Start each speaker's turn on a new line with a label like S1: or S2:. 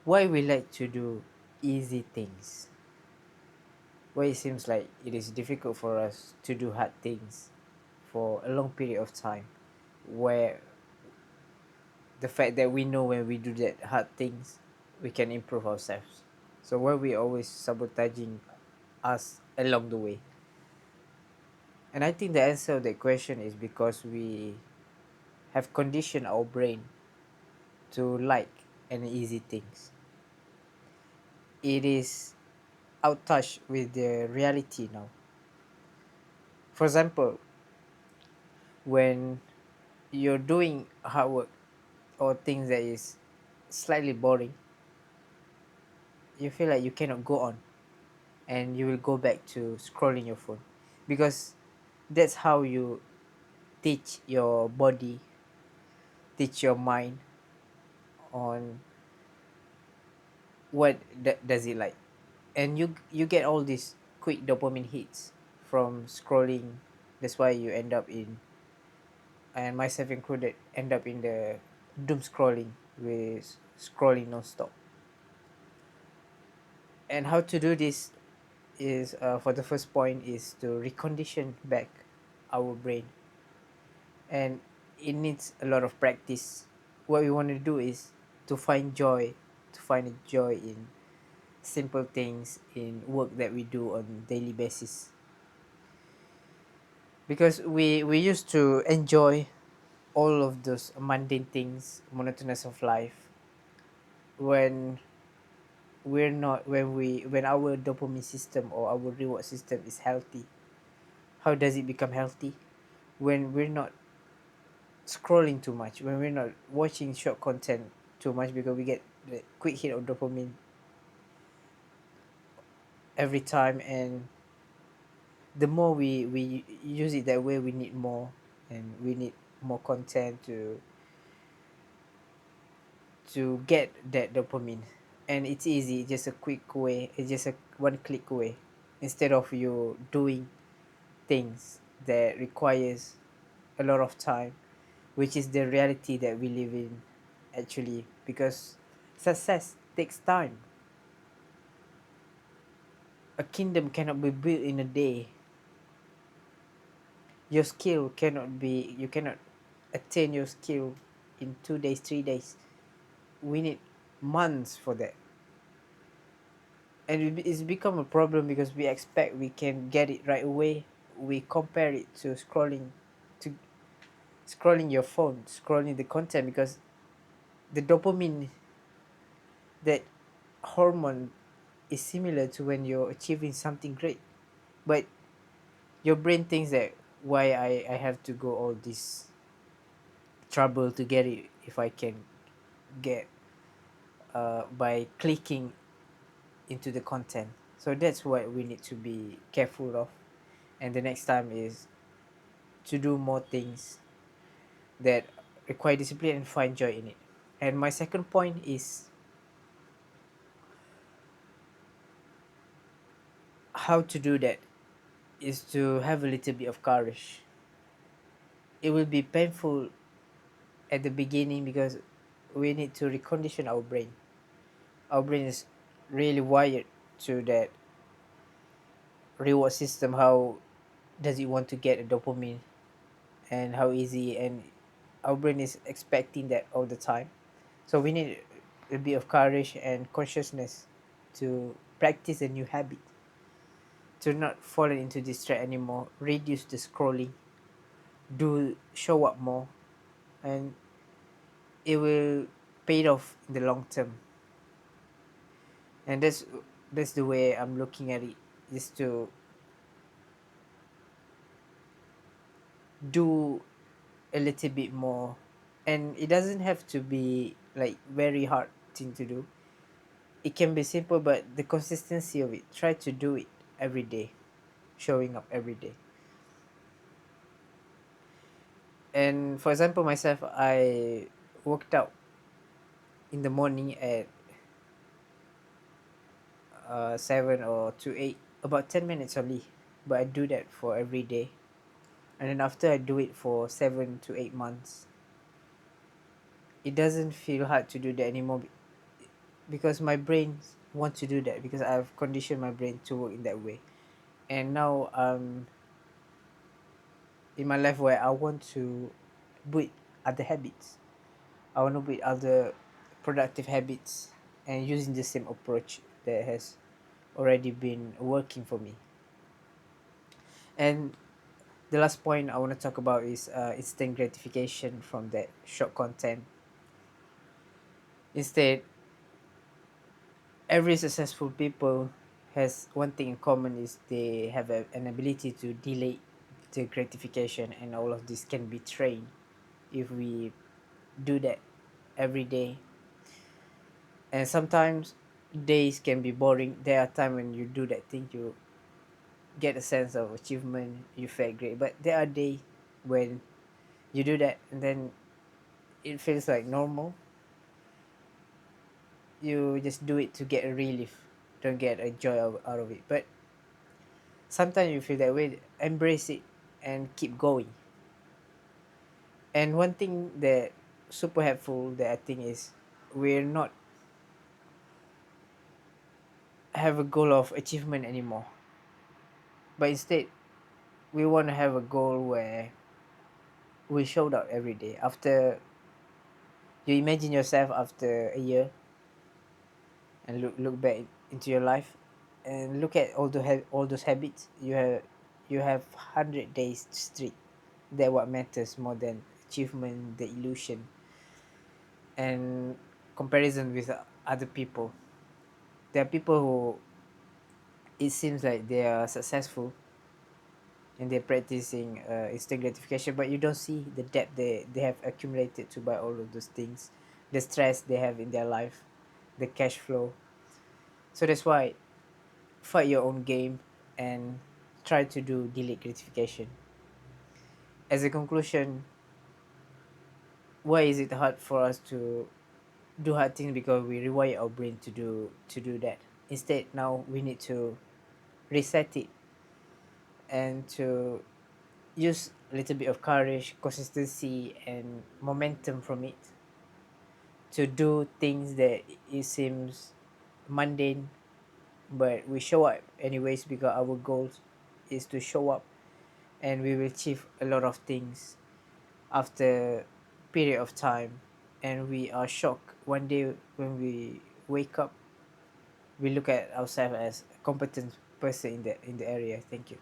S1: why we like to do easy things, why it seems like it is difficult for us to do hard things for a long period of time, where the fact that we know when we do that hard things we can improve ourselves, so why we always sabotaging us along the way. And I think the answer of that question is because we have conditioned our brain to like and easy things. It is out touch with the reality now. For example, when you're doing hard work or things that is slightly boring, you feel like you cannot go on, and you will go back to scrolling your phone, because that's how you teach your body, teach your mind on what does it like. And you get all these quick dopamine hits from scrolling. That's why you end up in, and myself included, end up in the doom scrolling, with scrolling non-stop. And how to do this is, for the first point, is to recondition back our brain. And it needs a lot of practice. What we want to do is to find joy, to find a joy in simple things, in work that we do on daily basis, because we used to enjoy all of those mundane things, monotonous of life, when when our dopamine system or our reward system is healthy. How does it become healthy? When we're not scrolling too much, when we're not watching short content too much, because we get the quick hit of dopamine every time. And the more we use it that way, we need more, and we need more content to get that dopamine. And it's easy, just a quick way, it's just a one click away, instead of you doing things that requires a lot of time, which is the reality that we live in, actually. Because success takes time. A kingdom cannot be built in a day. Your skill cannot be, you cannot attain your skill in 2 days, 3 days. We need months for that. And it's become a problem because we expect we can get it right away. We compare it to scrolling your phone, scrolling the content, because the dopamine, that hormone, is similar to when you're achieving something great. But your brain thinks that, why I have to go all this trouble to get it, if I can get, by clicking into the content. So that's what we need to be careful of. And the next time is to do more things that require discipline and find joy in it. And my second point is how to do that is to have a little bit of courage. It will be painful at the beginning, because we need to recondition our brain. Our brain is really wired to that reward system. How does it want to get a dopamine, and how easy, and our brain is expecting that all the time. So we need a bit of courage and consciousness to practice a new habit, to not fall into this trap anymore, reduce the scrolling, do show up more, and it will pay off in the long term. And that's the way I'm looking at it, is to do a little bit more. And it doesn't have to be like very hard thing to do. It can be simple, but the consistency of it, try to do it every day, showing up every day. And for example, myself, I worked out in the morning at 7 or to 8, about 10 minutes only, but I do that for every day. And then after I do it for 7 to 8 months, it doesn't feel hard to do that anymore, because my brain wants to do that, because I've conditioned my brain to work in that way. And now in my life where I want to build other habits. I want to build other productive habits and using the same approach that has already been working for me. And the last point I want to talk about is instant gratification from that short content. Instead, every successful people has one thing in common, is they have an ability to delay the gratification, and all of this can be trained if we do that every day. And sometimes days can be boring. There are times when you do that thing, you get a sense of achievement, you feel great. But there are days when you do that and then it feels like normal. You just do it to get a relief, don't get a joy out of it. But sometimes you feel that way, embrace it and keep going. And one thing that super helpful that I think is, we're not have a goal of achievement anymore, but instead we want to have a goal where we showed up every day. After you imagine yourself after a year and look back into your life and look at all those habits you have 100 days straight. That what matters more than achievement, the illusion and comparison with other people. There are people who it seems like they are successful and they're practicing instant gratification, but you don't see the debt they have accumulated to buy all of those things, the stress they have in their life, the cash flow. So that's why fight your own game and try to do delayed gratification. As a conclusion, why is it hard for us to do hard things? Because we rewire our brain to do that. Instead, now we need to reset it and to use a little bit of courage, consistency, and momentum from it to do things that it seems mundane, but we show up anyways because our goals is to show up, and we will achieve a lot of things after period of time. And we are shocked one day when we wake up, we look at ourselves as a competent person in the area. Thank you.